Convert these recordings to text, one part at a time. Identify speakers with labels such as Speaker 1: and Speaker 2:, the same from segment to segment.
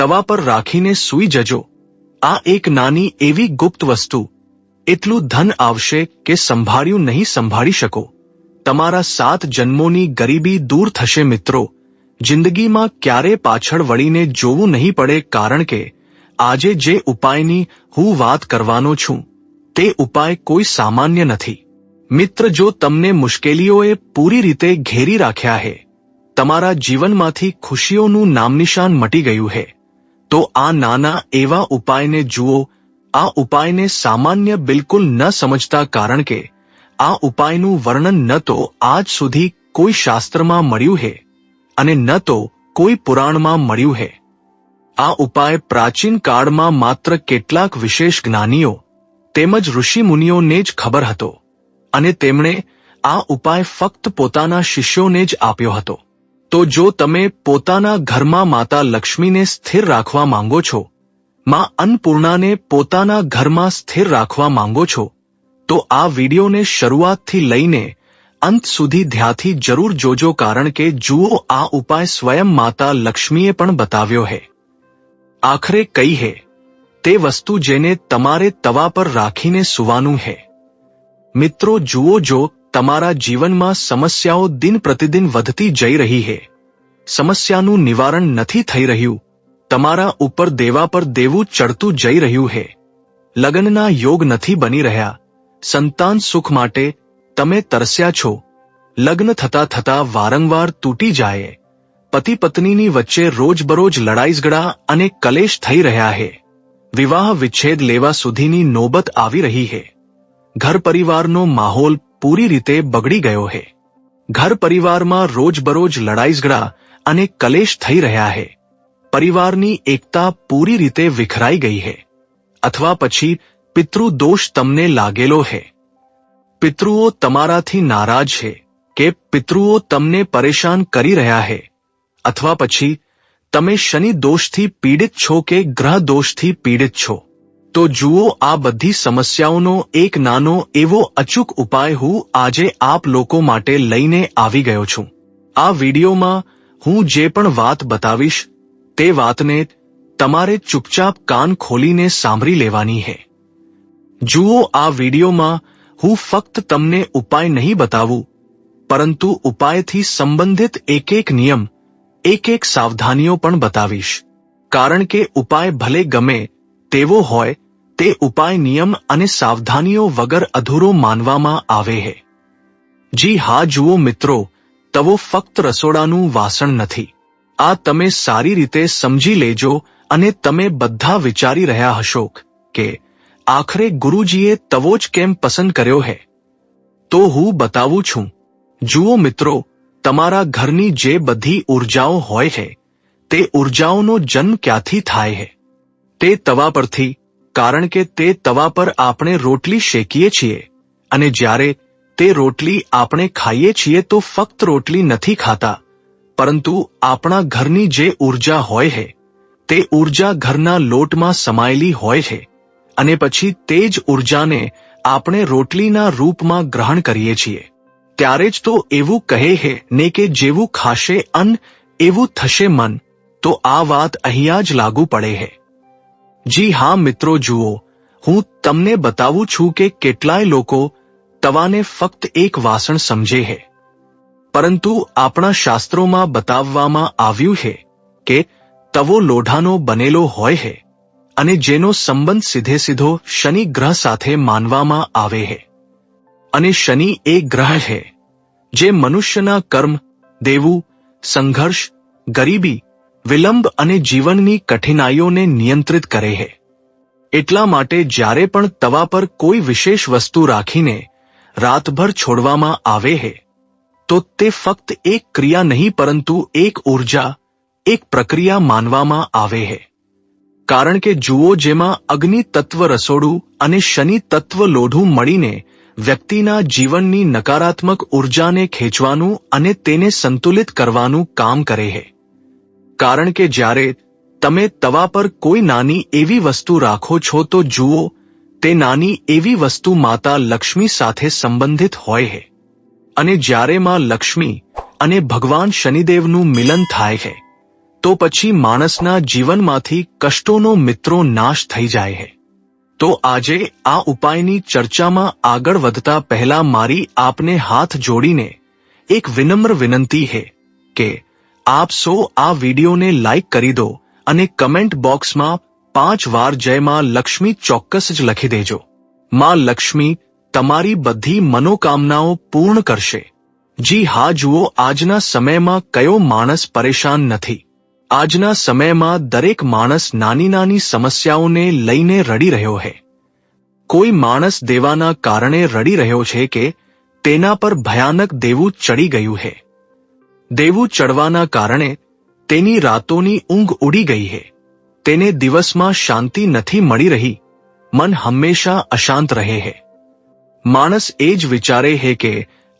Speaker 1: તવા પર રાખીને સૂઈ જજો. આ એક નાની એવી ગુપ્ત વસ્તુ, એટલું ધન આવશે કે સંભાળ્યું નહીં સંભાળી શકો. તમારા 7 જન્મોની ગરીબી દૂર થશે મિત્રો. જિંદગીમાં ક્યારે પાછળ વળીને જોવું નહીં પડે, કારણ કે આજે જે ઉપાયની હું વાત કરવાનો છું તે ઉપાય કોઈ સામાન્ય નથી. મિત્ર, જો તમને મુશ્કેલીઓએ પૂરી રીતે ઘેરી રાખ્યા હે, તમારા જીવનમાંથી ખુશીઓનું નામનિશાન મટી ગયું હે, તો આ નાના એવા ઉપાયને જુઓ. આ ઉપાયને સામાન્ય બિલકુલ ન સમજતા, કારણ કે આ ઉપાયનું વર્ણન ન તો આજ સુધી કોઈ શાસ્ત્રમાં મળ્યું હે અને ન તો કોઈ પુરાણમાં મળ્યું હે. આ ઉપાય પ્રાચીન કાળમાં માત્ર કેટલાક વિશેષ જ્ઞાનીઓ તેમજ ઋષિમુનિઓને જ ખબર હતો અને તેમણે આ ઉપાય ફક્ત પોતાના શિષ્યોને જ આપ્યો હતો. તો જો તમે પોતાના ઘરમાં માતા લક્ષ્મીને સ્થિર રાખવા માંગો છો, માં અન્નપૂર્ણાને પોતાના ઘરમાં સ્થિર રાખવા માંગો છો, તો આ વિડીયોને શરૂઆતથી લઈને અંત સુધી ધ્યાનથી જરૂર જોજો, કારણ કે જુઓ, આ ઉપાય સ્વયં માતા લક્ષ્મીએ પણ બતાવ્યો હે. આખરે કઈ હે તે વસ્તુ જેને તમારે તવા પર રાખીને સૂવાનું હે. મિત્રો જુઓ, જો તમારા જીવનમાં સમસ્યાઓ દિન પ્રતિદિન વધતી જઈ રહી હે, સમસ્યાનું નિવારણ નથી થઈ રહ્યું, તમારા ઉપર દેવા પર દેવું ચડતું જઈ રહ્યું હે, લગ્નના યોગ નથી બની રહ્યા, સંતાન સુખ માટે તમે તરસ્યા છો, લગ્ન થતા થતા વારંવાર તૂટી જાય, પતિ પત્નીની વચ્ચે રોજબરોજ લડાઈઝગડા અને કલેશ થઈ રહ્યા હે, વિવાહ વિચ્છેદ લેવા સુધીની નોબત આવી રહી હે, ઘર પરિવારનો માહોલ પૂરી રીતે બગડી ગયો હે, ઘર પરિવારમાં રોજબરોજ લડાઈઝગડા અને કલેશ થઈ રહ્યા હે, પરિવારની એકતા પૂરી રીતે વિખરાઈ ગઈ હે, અથવા પછી પિતૃદોષ તમને લાગેલો હે, પિતૃઓ તમારાથી નારાજ છે કે પિતૃઓ તમને પરેશાન કરી રહ્યા હે, અથવા પછી તમે શનિ દોષથી પીડિત છો કે ગ્રહ દોષથી પીડિત છો, તો જુઓ, આ બધી સમસ્યાઓનો એક નાનો એવો અચૂક ઉપાય હું આજે આપ લોકો માટે લઈને આવી ગયો છું. આ વિડીયોમાં હું જે પણ વાત બતાવીશ તે વાતને તમારે ચૂપચાપ કાન ખોલીને સાંભળી લેવાની હે. જુઓ, આ વિડીયોમાં હું ફક્ત તમને ઉપાય નહીં બતાવું, પરંતુ ઉપાયથી સંબંધિત એક નિયમ, એક સાવધાનીઓ પણ બતાવીશ, કારણ કે ઉપાય ભલે ગમે તેવો હોય, તે ઉપાય નિયમ અને સાવધાનીઓ વગર અધૂરો માનવામાં આવે છે. જી હા, જુઓ મિત્રો, તવો ફક્ત રસોડાનું વાસણ નથી. આ તમે સારી રીતે સમજી લેજો અને તમે બધા વિચારી રહ્યા હશો કે આખરે ગુરુજીએ તવો જ કેમ પસંદ કર્યો છે. તો હું બતાવું છું. જુઓ મિત્રો, તમારા ઘરની જે બધી ઉર્જાઓ હોય છે તે ઉર્જાઓનો જન્મ ક્યાંથી થાય છે? તે તવા પરથી, કારણ કે તે તવા પર આપણે રોટલી શેકીએ છીએ અને જ્યારે તે રોટલી આપણે ખાઈએ છીએ તો ફક્ત રોટલી નથી ખાતા, પરંતુ આપણા ઘરની જે ઉર્જા હોય છે તે ઉર્જા ઘરના લોટમાં સમાયેલી હોય છે અને પછી તે જ ઉર્જાને આપણે રોટલીના રૂપમાં ગ્રહણ કરીએ છીએ. ત્યારે જ તો એવું કહે છે ને કે જેવું ખાશે અન્ન એવું થશે મન. તો આ વાત અહીંયા જ લાગુ પડે છે. જી હા મિત્રો, જુઓ, હું તમને બતાવું છું કે કેટલાય લોકો તવાને ફક્ત એક વાસણ સમજે છે, પરંતુ આપણા શાસ્ત્રોમાં બતાવવામાં આવ્યું છે કે તવો લોઢાનો બનેલો હોય છે અને જેનો સંબંધ સીધો શનિ ગ્રહ સાથે માનવામાં આવે છે. અને શનિ એ ગ્રહ છે જે મનુષ્યના કર્મ, દેવું, સંઘર્ષ, ગરીબી, વિલંબ અને જીવનની કઠિનાઈઓને નિયંત્રિત કરે છે. એટલા માટે જ્યારે પણ તવા પર કોઈ વિશેષ વસ્તુ રાખીને રાતભર છોડવામાં આવે છે તો તે ફક્ત એક ક્રિયા નહીં પરંતુ એક ઉર્જા, એક પ્રક્રિયા માનવામાં આવે છે. કારણ કે જુઓ, જેમાં અગ્નિ તત્વ રસોડું અને શનિ તત્વ લોઢું મળીને વ્યક્તિના જીવનની નકારાત્મક ઉર્જાને ખેંચવાનું અને તેને સંતુલિત કરવાનું કામ કરે છે. કારણ કે જ્યારે તમે તવા પર કોઈ નાની એવી વસ્તુ રાખો છો તો જુઓ, તે નાની એવી વસ્તુ માતા લક્ષ્મી સાથે સંબંધિત હોય છે. અને જ્યારે માં લક્ષ્મી અને ભગવાન શનિદેવનું મિલન થાય છે તો પછી માણસના જીવનમાંથી કષ્ટોનો મિત્રો નાશ થઈ જાય છે। તો આજે આ ઉપાયની ચર્ચામાં આગળ વધતા પહેલા મારી આપને હાથ જોડીને એક વિનમ્ર વિનંતી છે કે આપ સૌ આ વિડીયોને લાઈક કરી દો અને કમેન્ટ બોક્સમાં 5 વાર જય માં લક્ષ્મી ચોક્કસ જ લખી દેજો। માં લક્ષ્મી તમારી બધી મનોકામનાઓ પૂર્ણ કરશે। જી હા, જુઓ, આજના સમયમાં કયો માણસ પરેશાન નથી। આજના સમયમાં દરેક માણસ નાની નાની સમસ્યાઓને લઈને રડી રહ્યો છે। કોઈ માણસ દેવાના કારણે રડી રહ્યો છે કે તેના પર ભયાનક દેવું ચડી ગયું છે। દેવું ચડવાના કારણે તેની રાતોની ઊંઘ ઉડી ગઈ છે। તેને દિવસમાં શાંતિ નથી મળી રહી। મન હંમેશા અશાંત રહે છે। માણસ એ જ વિચારે છે કે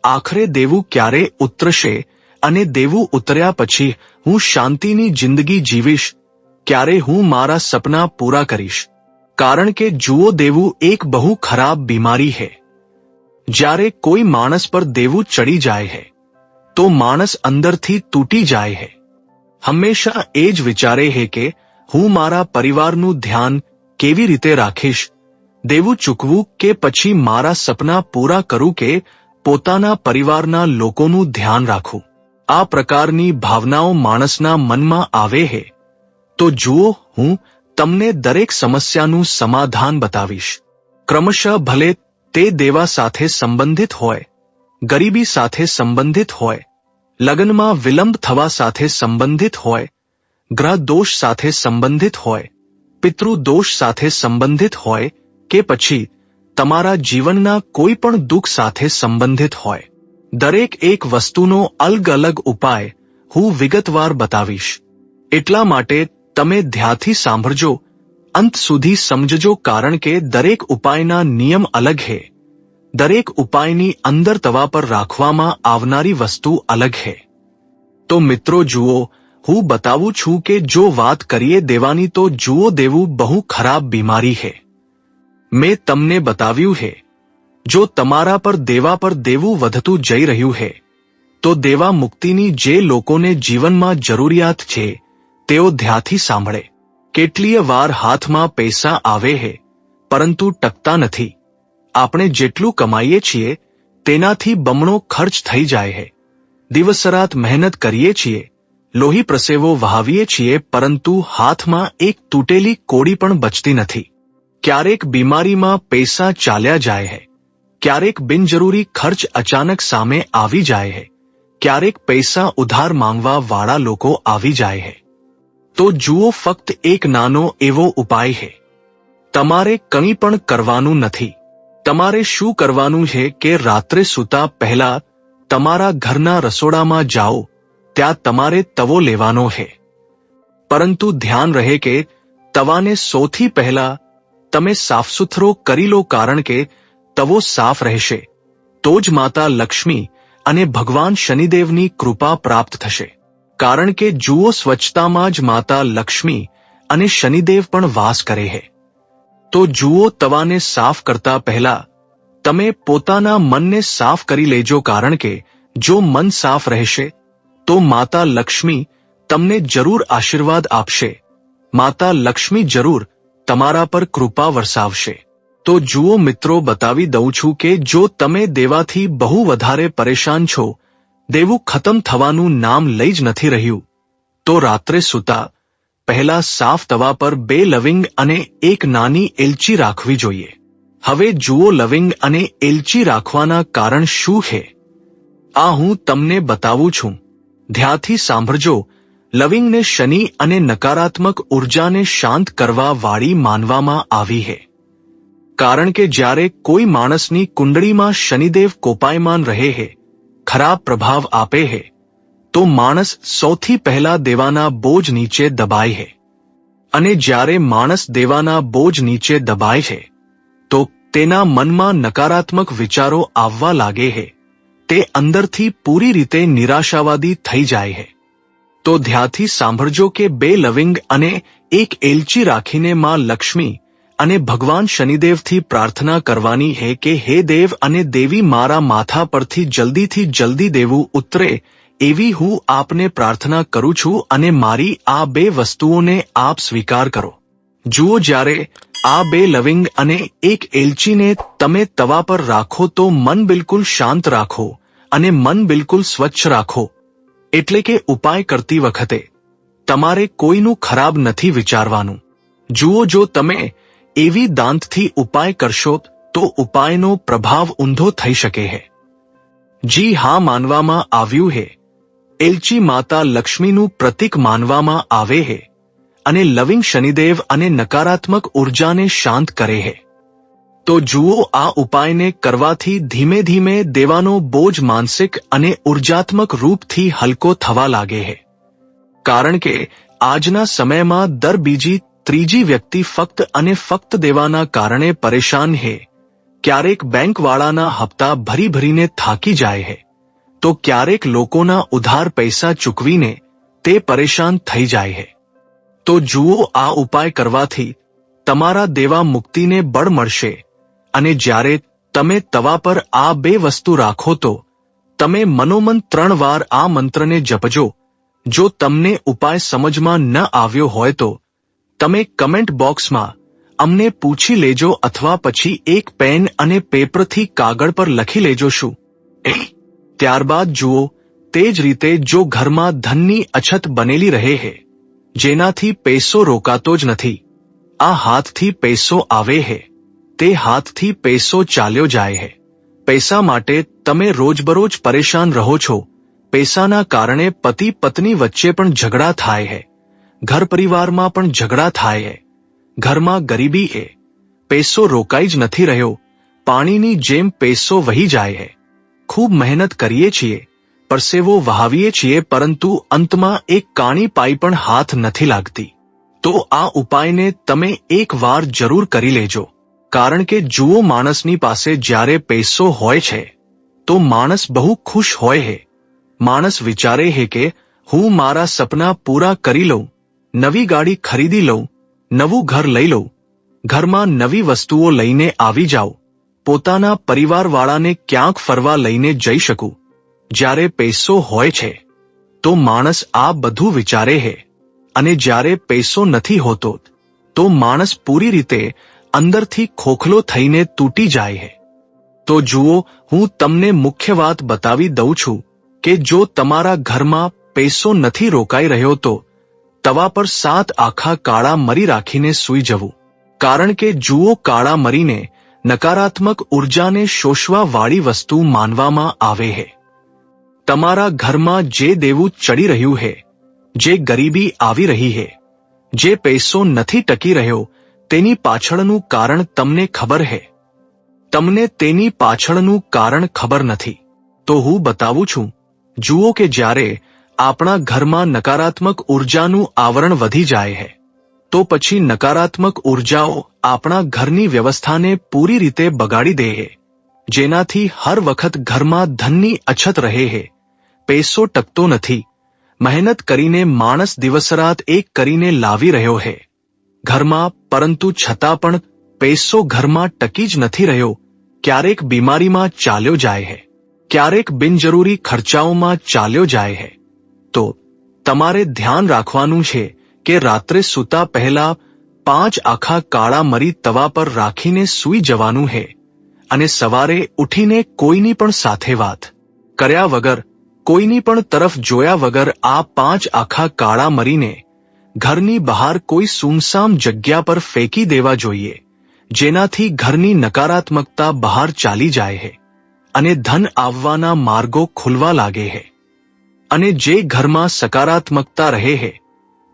Speaker 1: આખરે દેવું ક્યારે ઉતરશે અને દેવું ઉતર્યા પછી હું શાંતિની જિંદગી જીવીશ, ક્યારે હું મારા સપના પૂરા કરીશ। કારણ કે જુઓ, દેવું એક બહુ ખરાબ બીમારી છે। જ્યારે કોઈ માણસ પર દેવું ચડી જાય છે તો માણસ અંદરથી તૂટી જાય છે। હંમેશા એ જ વિચારે છે કે હું મારા પરિવારનું ધ્યાન કેવી રીતે રાખીશ, દેવું ચૂકવું કે પછી મારા સપના પૂરા કરું કે પોતાના પરિવારના લોકોનું ધ્યાન રાખું। આ પ્રકારની ભાવનાઓ માણસના મનમાં આવે છે। તો જુઓ, હું તમને દરેક સમસ્યાનું સમાધાન બતાવીશ। ક્રમશઃ, ભલે તે દેવા સાથે સંબંધિત હોય, ગરીબી સાથે સંબંધિત હોય, લગ્નમાં વિલંબ થવા સાથે સંબંધિત હોય, ગ્રહ દોષ સાથે સંબંધિત હોય, પિતૃદોષ સાથે સંબંધિત હોય કે પછી તમારા જીવનના કોઈ પણ દુઃખ સાથે સંબંધિત હોય, દરેક એક વસ્તુનો અલગ અલગ ઉપાય હું વિગતવાર બતાવીશ। એટલા માટે તમે ધ્યાનથી સાંભળજો, અંત સુધી સમજજો, કારણ કે દરેક ઉપાયના નિયમ અલગ છે। દરેક ઉપાયની અંદર તવા પર રાખવામાં આવનારી વસ્તુ અલગ છે। તો મિત્રો જુઓ, હું બતાવું છું કે જો વાત કરીએ દેવાની, તો જુઓ, દેવું બહુ ખરાબ બીમારી છે। મેં તમને બતાવ્યું છે, જો તમારા પર દેવું વધતું જઈ રહ્યું છે તો દેવા મુક્તિની જે લોકોને જીવનમાં જરૂરિયાત છે તેઓ ધ્યાનથી સાંભળે। કેટલીય વાર હાથમાં પૈસા આવે છે પરંતુ ટકતા નથી। આપણે જેટલું કમાઈએ છીએ તેનાથી બમણો ખર્ચ થઈ જાય છે। દિવસરાત મહેનત કરીએ છીએ, લોહી પ્રસેવો વહાવીએ છીએ, પરંતુ હાથમાં એક તૂટેલી કોડી પણ બચતી નથી। ક્યારેક બીમારીમાં પૈસા ચાલ્યા જાય છે, ક્યારેક બિનજરૂરી ખર્ચ અચાનક સામે આવી જાય છે, ક્યારેક પૈસા ઉધાર માંગવા વાળા લોકો આવી જાય છે। તો જુઓ, ફક્ત એક નાનો એવો ઉપાય છે। તમારે કંઈ પણ કરવાનું નથી। તમારે શું કરવાનું છે કે રાત્રે સૂતા પહેલા તમારા ઘરના રસોડામાં જાઓ, ત્યાં તમારે તવો લેવાનો છે। પરંતુ ધ્યાન રહે કે તવાને સૌથી પહેલા તમે સાફસુથરો કરી લો, કારણ કે તવો સાફ રહેશે તો જ માતા લક્ષ્મી અને ભગવાન શનિદેવની કૃપા પ્રાપ્ત થશે। કારણ કે જુઓ, સ્વચ્છતામાં જ માતા લક્ષ્મી અને શનિદેવ પણ વાસ કરે છે। તો જુઓ, તવાને સાફ કરતા પહેલા તમે પોતાના મનને સાફ કરી લેજો, કારણ કે જો મન સાફ રહેશે તો માતા લક્ષ્મી તમને જરૂર આશીર્વાદ આપશે। માતા લક્ષ્મી જરૂર તમારા પર કૃપા વરસાવશે। તો જુઓ મિત્રો, બતાવી દઉં છું કે જો તમે દેવાથી બહુ વધારે પરેશાન છો, દેવું ખતમ થવાનું નામ લઈ જ નથી રહ્યું, તો રાત્રે સૂતા પહેલા સાફ તવા પર 2 લવિંગ અને એક નાની એલચી રાખવી જોઈએ। હવે જુઓ, લવિંગ અને એલચી રાખવાના કારણ શું છે આ હું તમને બતાવું છું। ધ્યાનથી સાંભળજો। લવિંગને શનિ અને નકારાત્મક ઉર્જાને શાંત કરવા વાળી માનવામાં આવી છે। કારણ કે જ્યારે કોઈ માણસની કુંડળીમાં શનિદેવ કોપાયમાન રહે છે, ખરાબ પ્રભાવ આપે છે, તો માણસ સૌથી પહેલા દેવાના બોજ નીચે દબાય છે। અને જ્યારે માણસ દેવાના બોજ નીચે દબાય છે તો તેના મનમાં નકારાત્મક વિચારો આવવા લાગે છે। તે અંદરથી પૂરી રીતે નિરાશાવાદી થઈ જાય છે। તો ધ્યાનથી સાંભળજો કે 2 લવિંગ અને એક એલચી રાખીને માં લક્ષ્મી અને ભગવાન શનિદેવથી પ્રાર્થના કરવાની છે કે હે દેવ અને દેવી, મારા માથા પરથી જલ્દીથી જલ્દી દેવું ઉતરે એવી હું આપને પ્રાર્થના કરું છું અને મારી આ બે વસ્તુઓને આપ સ્વીકાર કરો. જુઓ, જ્યારે આ બે લવિંગ અને એક એલચીને તમે તવા પર રાખો તો મન બિલકુલ શાંત રાખો અને મન બિલકુલ સ્વચ્છ રાખો. એટલે કે ઉપાય કરતી વખતે તમારે કોઈનું ખરાબ નથી વિચારવાનું. જુઓ, જો તમે એવી દાંતથી ઉપાય કરશો તો ઉપાયનો પ્રભાવ ઊંધો થઈ શકે છે. જી હા, માનવામાં આવ્યું છે એલચી માતા લક્ષ્મીનું પ્રતીક માનવામાં આવે છે અને લવિંગ શનિદેવ અને નકારાત્મક ઉર્જાને શાંત કરે છે. તો જુઓ, આ ઉપાયને કરવાથી ધીમે ધીમે દેવાનો બોજ માનસિક અને ઉર્જાત્મક રૂપથી હલકો થવા લાગે છે. કારણ કે આજના સમયમાં દર બીજી ત્રીજી વ્યક્તિ ફક્ત અને ફક્ત દેવાના કારણે પરેશાન છે. ક્યારેક બેંકવાળાના હપ્તા ભરી ભરીને થાકી જાય છે, તો ક્યારેક લોકોના ઉધાર પૈસા ચૂકવીને તે પરેશાન થઈ જાય છે. તો જુઓ, આ ઉપાય કરવાથી તમારા દેવા મુક્તિને બળ મળશે અને જ્યારે તમે તવા પર આ બે વસ્તુ રાખો તો તમે મનોમન 3 વાર આ મંત્રને જપજો. જો તમને ઉપાય સમજમાં ન આવ્યો હોય તો તમે કમેન્ટ બોક્સમાં અમને પૂછી લેજો અથવા પછી એક પેન અને પેપરથી કાગળ પર લખી લેજો. શું ત્યારબાદ જુઓ, તે જ રીતે જો ઘરમાં ધનની અછત બનેલી રહે છે, જેનાથી પૈસો રોકાતો જ નથી, આ હાથથી પૈસો આવે છે, તે હાથથી પૈસો ચાલ્યો જાય છે. પૈસા માટે તમે રોજબરોજ પરેશાન રહો છો. પૈસાના કારણે પતિ પત્ની વચ્ચે પણ ઝઘડા થાય છે, ઘર પરિવારમાં પણ ઝઘડા થાય છે, ઘરમાં ગરીબી છે, પૈસો રોકાઈ જ નથી રહ્યો, પાણીની જેમ પૈસો વહી જાય છે. ખૂબ મહેનત કરીએ છીએ, પરસેવો વહાવીએ છીએ, પરંતુ અંતમાં એક કાણી પાઈ પણ હાથ નથી લાગતી. તો આ ઉપાયને તમે એક વાર જરૂર કરી લેજો. કારણ કે જુઓ, માણસની પાસે જ્યારે પૈસો હોય છે તો માણસ બહુ ખુશ હોય છે. માણસ વિચારે છે કે હું મારા સપના પૂરા કરી લઉં, નવી ગાડી ખરીદી લઉં, નવું ઘર લઈ લઉં, ઘરમાં નવી વસ્તુઓ લઈને આવી જાઉં, પોતાના પરિવારવાળાને ક્યાંક ફરવા લઈને જઈ શકું. જ્યારે પૈસો હોય છે તો માણસ આ બધું વિચારે છે અને જ્યારે પૈસો નથી હોતો તો માણસ પૂરી રીતે અંદરથી ખોખલો થઈને તૂટી જાય છે. તો જુઓ, હું તમને મુખ્ય વાત બતાવી દઉં છું કે જો તમારા ઘરમાં પૈસો નથી રોકાઈ રહ્યો તો તવા પર 7 આખા કાળા મરી રાખીને સૂઈ જવું. કારણ કે જુઓ, કાળા મરીને નકારાત્મક ઉર્જાને શોષવા વાળી વસ્તુ માનવામાં આવે છે. તમારા ઘરમાં જે દેવું ચડી રહ્યું છે, જે ગરીબી આવી રહી છે, જે પૈસો નથી ટકી રહ્યો, તેની પાછળનું કારણ તમને ખબર છે. તમને તેની પાછળનું કારણ ખબર નથી. તો હું બતાવું છું. જુઓ કે જ્યારે આપણા ઘરમાં નકારાત્મક ઉર્જાનું આવરણ વધી જાય છે તો પછી નકારાત્મક ઉર્જાઓ આપણા ઘરની વ્યવસ્થાને પૂરી રીતે બગાડી દે છે, જેનાથી હર વખત ઘરમાં ધનની અછત રહે છે, પૈસો ટકતો નથી. મહેનત કરીને માણસ દિવસરાત એક કરીને લાવી રહ્યો છે ઘરમાં, પરંતુ છતાં પણ પૈસો ઘરમાં ટકી જ નથી રહ્યો. ક્યારેક બીમારીમાં ચાલ્યો જાય છે, ક્યારેક બિનજરૂરી ખર્ચાઓમાં ચાલ્યો જાય છે. તો તમારે ધ્યાન રાખવાનું છે કે રાત્રે સૂતા પહેલા 5 આખા કાળા મરી તવા પર રાખીને સૂઈ જવાનું છે અને સવારે ઉઠીને કોઈની પણ સાથે વાત કર્યા વગર, કોઈની પણ તરફ જોયા વગર આ 5 આખા કાળા મરીને ઘરની બહાર કોઈ સૂમસામ જગ્યા પર ફેંકી દેવા જોઈએ, જેનાથી ઘરની નકારાત્મકતા બહાર ચાલી જાય છે અને ધન આવવાના માર્ગો ખુલવા લાગે છે. અને જે ઘરમાં સકારાત્મકતા રહે છે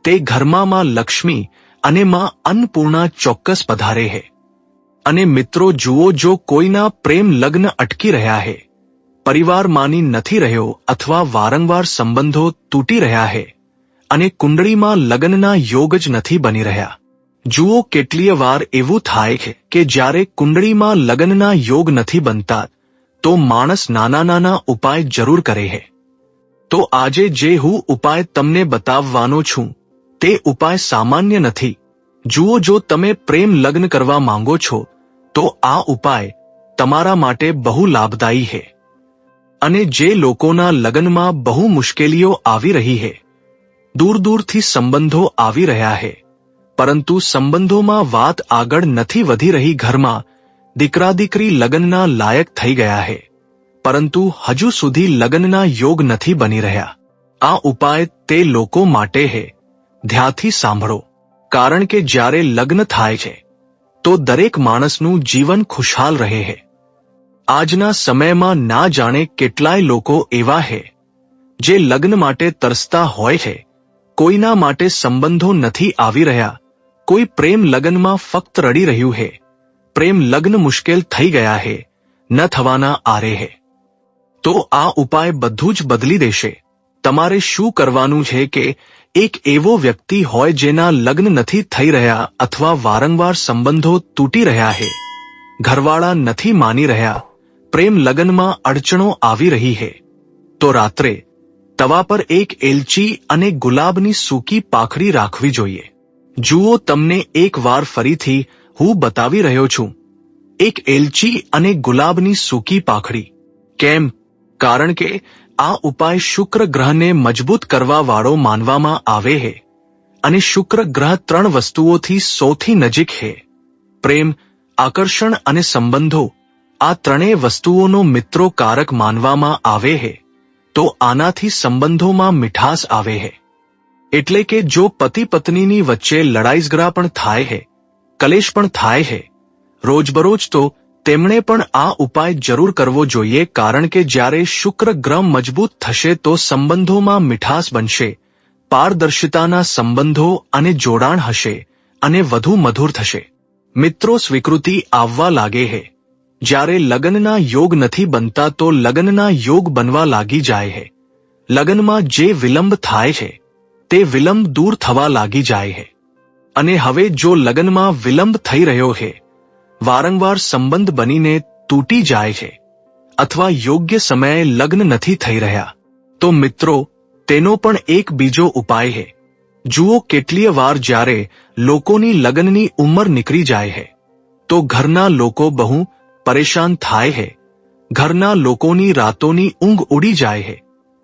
Speaker 1: તે ઘરમાં માં લક્ષ્મી અને માં અન્નપૂર્ણા ચોક્કસ પધારે છે. અને મિત્રો જુઓ, જો કોઈના પ્રેમ લગ્ન અટકી રહ્યા છે, પરિવાર માની નથી રહ્યો અથવા વારંવાર સંબંધો તૂટી રહ્યા છે અને કુંડળીમાં લગ્નના યોગ જ નથી બની રહ્યા. જુઓ, કેટલીય વાર એવું થાય છે કે જ્યારે કુંડળીમાં લગ્નના યોગ નથી બનતા તો માણસ નાના નાના ઉપાય જરૂર કરે છે. તો આજે જે હું ઉપાય તમને બતાવવાનો છું તે ઉપાય સામાન્ય નથી. જુઓ, જો તમે પ્રેમ લગ્ન કરવા માંગો છો તો આ ઉપાય તમારા માટે બહુ લાભદાયી છે. અને જે લોકોના લગ્નમાં બહુ મુશ્કેલીઓ આવી રહી છે, દૂર દૂરથી સંબંધો આવી રહ્યા છે, પરંતુ સંબંધોમાં વાત આગળ નથી વધી રહી, ઘરમાં દીકરા દીકરી લગ્નના લાયક થઈ ગયા છે, પરંતુ હજુ સુધી લગ્નના યોગ નથી બની રહ્યા, આ ઉપાય તે લોકો માટે છે. ધ્યાનથી સાંભળો, કારણ કે જ્યારે લગ્ન થાય છે તો દરેક માણસનું જીવન ખુશહાલ રહે છે. આજના સમયમાં ના જાણે કેટલાય લોકો એવા છે જે લગ્ન માટે તરસતા હોય છે. કોઈના માટે સંબંધો નથી આવી રહ્યા, કોઈ પ્રેમ લગ્નમાં ફક્ત રડી રહ્યું છે, પ્રેમ લગ્ન મુશ્કેલ થઈ ગયા છે, ન થવાના આરે છે. તો આ ઉપાય બધું જ બદલી દેશે. તમારે શું કરવાનું છે કે એક એવો વ્યક્તિ હોય જેના લગ્ન નથી થઈ રહ્યા અથવા વારંવાર સંબંધો તૂટી રહ્યા છે, ઘરવાળા નથી માની રહ્યા, પ્રેમ લગ્નમાં અડચણો આવી રહી છે, તો રાત્રે તવા પર એક એલચી અને ગુલાબની સૂકી પાંખડી રાખવી જોઈએ. જુઓ, તમને એક વાર ફરીથી હું બતાવી રહ્યો છું. એક એલચી અને ગુલાબની સૂકી પાંખડી. કેમ? કારણ કે આ ઉપાય શુક્ર ગ્રહને મજબૂત કરવા વાળો માનવામાં આવે છે, અને શુક્ર ગ્રહ 3 વસ્તુઓથી સૌથી નજીક છે: પ્રેમ, આકર્ષણ અને સંબંધો. આ ત્રણેય વસ્તુઓનો મિત્રો કારક માનવામાં આવે છે, તો આનાથી સંબંધોમાં મીઠાશ આવે છે. એટલે કે જો પતિ પત્નીની વચ્ચે લડાઈઝઘડા પણ થાય છે, કલેશ પણ થાય છે રોજબરોજ, તો તેમણે પણ આ ઉપાય જરૂર કરવો જોઈએ, કારણ કે જ્યારે શુક્ર ગ્રહ મજબૂત થશે તો સંબંધોમાં મીઠાશ બનશે, પારદર્શિતાના સંબંધો અને જોડાણ હશે અને વધુ મધુર થશે. મિત્રો, સ્વીકૃતિ આવવા લાગે છે. જ્યારે લગ્નના યોગ નથી બનતા તો લગ્નના યોગ બનવા લાગી જાય છે. લગ્નમાં જે વિલંબ થાય છે તે વિલંબ દૂર થવા લાગી જાય છે. અને હવે જો લગ્નમાં વિલંબ થઈ રહ્યો છે, વારંવાર સંબંધ બનીને તૂટી જાય છે, અથવા યોગ્ય સમયે લગ્ન નથી થઈ રહ્યા, તો મિત્રો તેનો પણ એક બીજો ઉપાય છે. જુઓ, કેટલીય વાર જ્યારે લોકોની લગ્નની ઉંમર નીકળી જાય છે તો ઘરના લોકો બહુ પરેશાન થાય છે. ઘરના લોકોની રાતોની ઊંઘ ઉડી જાય છે,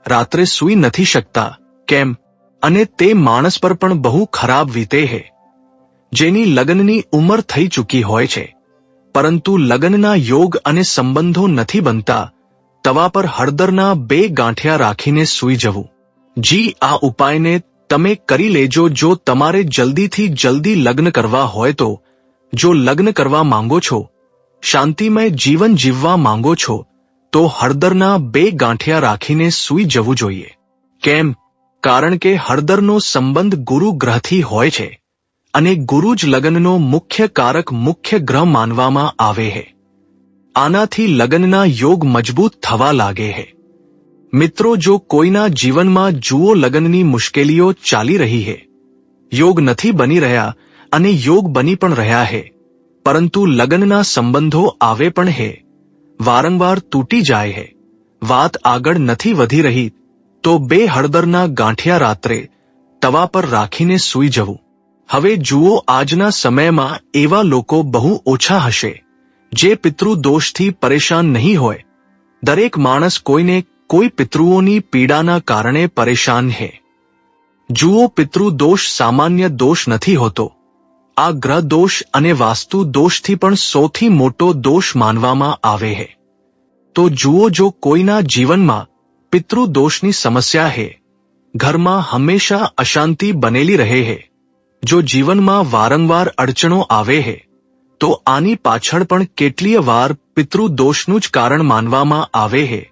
Speaker 1: રાત્રે સૂઈ નથી શકતા. કેમ? અને તે માણસ પર પણ બહુ ખરાબ વીતે છે જેની લગ્નની ઉંમર થઈ ચૂકી હોય છે, પરંતુ લગ્નના યોગ અને સંબંધો નથી બનતા. તવા પર હળદરના 2 ગાંઠિયા રાખીને સૂઈ જવું. જી, આ ઉપાયને તમે કરી લેજો જો તમારે જલ્દીથી જલ્દી લગ્ન કરવા હોય તો. જો લગ્ન કરવા માંગો છો, શાંતિમય જીવન જીવવા માંગો છો, તો હળદરના 2 ગાંઠિયા રાખીને સૂઈ જવું જોઈએ. કેમ? કારણ કે હળદરનો સંબંધ ગુરુ ગ્રહથી હોય છે, અને ગુરુ જ લગ્નનો મુખ્ય કારક, મુખ્ય ગ્રહ માનવામાં આવે છે. આનાથી લગ્નના યોગ મજબૂત થવા લાગે છે. મિત્રો, જો કોઈના જીવનમાં જુઓ લગ્નની મુશ્કેલીઓ ચાલી રહી છે, યોગ નથી બની રહ્યા અને યોગ બની પણ રહ્યા છે, પરંતુ લગ્નના સંબંધો આવે પણ છે, વારંવાર તૂટી જાય છે, વાત આગળ નથી વધી રહી, તો 2 હળદરના ગાંઠિયા રાત્રે તવા પર રાખીને સૂઈ જવું. હવે જુઓ, આજના સમયમાં એવા લોકો બહુ ઓછા હશે જે પિતૃદોષથી પરેશાન નહીં હોય. દરેક માણસ કોઈને કોઈ પિતૃઓની પીડાના કારણે પરેશાન છે. જુઓ, પિતૃદોષ સામાન્ય દોષ નથી હોતો. આ ગ્રહ દોષ અને વાસ્તુ દોષથી પણ સૌથી મોટો દોષ માનવામાં આવે છે. તો જુઓ, જો કોઈના જીવનમાં પિતૃદોષની સમસ્યા છે, ઘરમાં હંમેશા અશાંતિ બનેલી રહે છે, જો જીવનમાં વારંવાર અડચણો આવે છે, તો આની પાછળ પણ કેટલીય વાર પિતૃદોષનું જ કારણ માનવામાં આવે છે.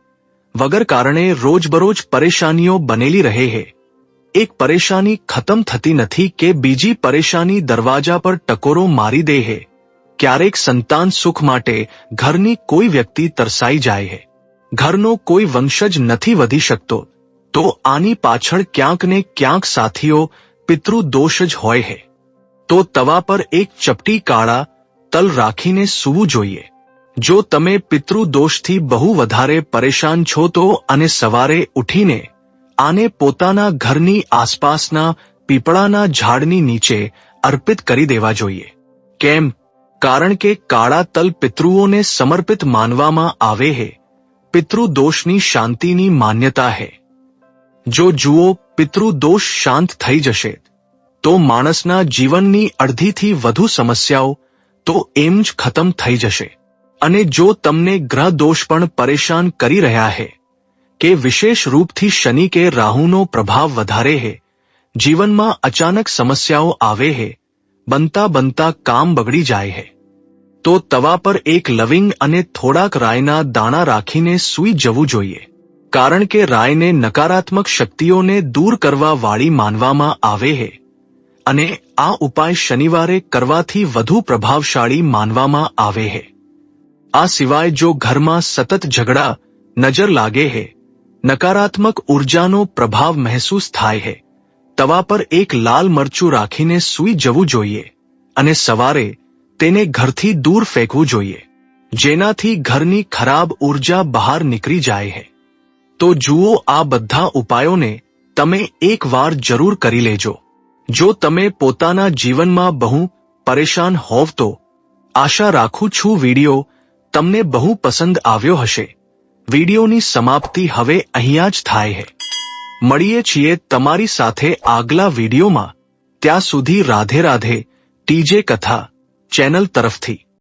Speaker 1: વગર કારણે રોજબરોજ પરેશાનીઓ બનેલી રહે છે. એક પરેશાની ખતમ થતી નથી કે બીજી પરેશાની દરવાજા પર ટકોરો મારી દે છે. ક્યારેક સંતાન સુખ માટે ઘરની કોઈ વ્યક્તિ તરસાઈ જાય છે, ઘરનો કોઈ વંશજ નથી વધી શકતો, તો આની પાછળ ક્યાંક ને ક્યાંક સાથીઓ પિતૃદોષ જ હોય છે. તો તવા પર એક ચપટી કાળા તલ રાખીને સૂવું જોઈએ. જો તમે પિતૃદોષથી બહુ વધારે પરેશાન છો તો અને સવારે ઉઠીને આને પોતાના ઘરની આસપાસના પીપળાના ઝાડની નીચે અર્પિત કરી દેવા જોઈએ. કેમ? કારણ કે કાળા તલ પિતૃઓને સમર્પિત માનવામાં આવે છે. પિતૃદોષની શાંતિની માન્યતા है। જો જુઓ પિતૃદોષ શાંત થઈ જશે તો માણસના જીવનની અડધીથી વધુ સમસ્યાઓ તો એમ જ ખતમ થઈ જશે। અને જો તમને ગ્રહ દોષ પણ પરેશાન કરી રહ્યા है કે વિશેષ રૂપથી શનિ કે રાહુનો પ્રભાવ વધારે है, જીવનમાં અચાનક સમસ્યાઓ આવે है, બનતા બનતા કામ બગડી જાય है, તો તવા પર એક લવિંગ અને થોડાક રાયના દાણા રાખીને સૂઈ જવું જોઈએ। કારણ કે રાયને નકારાત્મક શક્તિઓને દૂર કરવા વાળી માનવામાં આવે है અને આ ઉપાય શનિવારે કરવાથી વધુ પ્રભાવશાળી માનવામાં આવે है। આ સિવાય જો ઘરમાં સતત ઝઘડા, નજર લાગે है, નકારાત્મક ઉર્જાનો પ્રભાવ મહેસૂસ થાય है, તવા પર એક લાલ મરચું રાખીને સૂઈ જવું જોઈએ અને સવારે તેને ઘરથી દૂર ફેંકવું જોઈએ, જેનાથી ઘરની ખરાબ ઉર્જા બહાર નીકળી જાય है। તો જુઓ આ બધા ઉપાયોને તમે એકવાર જરૂર કરી લેજો। જો તમે પોતાના જીવનમાં બહુ પરેશાન હોવ તો આશા રાખું છું વિડિયો તમને બહુ પસંદ આવ્યો હશે। વિડિયોની સમાપ્તિ હવે અહીંયા જ થાય है। મળીએ છીએ તમારી સાથે આગલા વિડિયોમાં। ત્યાં સુધી રાધે રાધે। ટીજે કથા ચેનલ તરફથી।